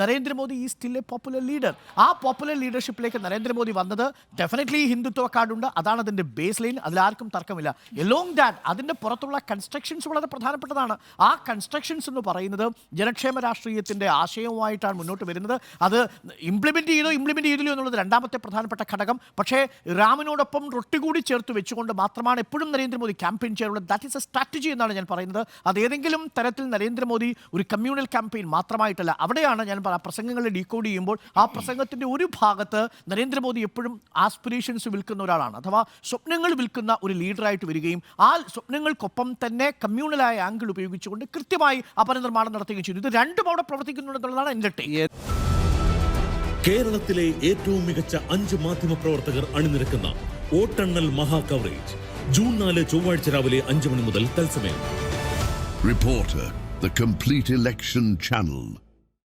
നരേന്ദ്രമോദി ഈ still A popular leader. ആ popular ലീഡർഷിപ്പിലേക്ക് Narendra Modi വന്നത് ഡെഫിനറ്റ്ലി ഹിന്ദുത്വ കാർഡുണ്ട്, അതാണ് അതിൻ്റെ ബേസ് ലൈൻ, അതിലാർക്കും തർക്കമില്ല. എലോങ് ദാറ്റ് അതിൻ്റെ പുറത്തുള്ള കൺസ്ട്രക്ഷൻസ് വളരെ പ്രധാനപ്പെട്ടതാണ്. ആ കൺസ്ട്രക്ഷൻസ് എന്ന് പറയുന്നത് ജനക്ഷേമ രാഷ്ട്രീയത്തിൻ്റെ ആശയവുമായിട്ടാണ് മുന്നോട്ട് വരുന്നത്. അത് ഇംപ്ലിമെൻറ്റ് ചെയ്തില്ലോ എന്നുള്ളത് രണ്ടാമത്തെ പ്രധാനപ്പെട്ട ഘടകം. പക്ഷേ റാമിനോടൊപ്പം റൊട്ടി കൂടി ചേർത്ത് വെച്ചുകൊണ്ട് മാത്രമാണ് എപ്പോഴും നരേന്ദ്രമോദി ക്യാമ്പയിൻ ചെയ്യാറുള്ളത്. ദാറ്റ് ഈസ് എ സ്ട്രാറ്റജി എന്നാണ് ഞാൻ പറയുന്നത്. അത് ഏതെങ്കിലും തരത്തിൽ നരേന്ദ്രമോദി ഒരു കമ്മ്യൂണൽ ക്യാമ്പയിൻ മാത്രമായിട്ടല്ല. അവിടെയാണ് ഞാൻ പ്രസംഗങ്ങൾ ഡീകോഡ് ചെയ്യുമ്പോൾ ആ പ്രസംഗത്തിൻ്റെ ഒരു ഭാഗത്ത് നരേന്ദ്രമോദി എപ്പോഴും ആസ്പിറേഷൻസ് വിൽക്കുന്ന ഒരാളാണ്, അഥവാ സ്വപ്നങ്ങൾ വിൽക്കുന്ന ഒരു ലീഡറായിട്ട് വരികയും ആ സ്വപ്നങ്ങൾക്കൊപ്പം തന്നെ കമ്മ്യൂണലായ ആംഗിൾ ഉപയോഗിച്ചുകൊണ്ട് കൃത്യമായി അപരനിർമ്മാണം നടത്തുകയും ചെയ്തു. ഇത് രണ്ടും അവിടെ പ്രവർത്തിക്കുന്നുണ്ടെന്നുള്ളതാണ് എൻ്റെ ടേക്ക്. കേരളത്തിലെ ഏറ്റവും മികച്ച 5 മാധ്യമ പ്രവർത്തകർ അണിനിരക്കുന്ന വോട്ടെണ്ണൽ മഹാ കവറേജ് ജൂൺ 4 ചൊവ്വാഴ്ച രാവിലെ 5 മണി മുതൽ തത്സമയം. Reporter, the complete election channel.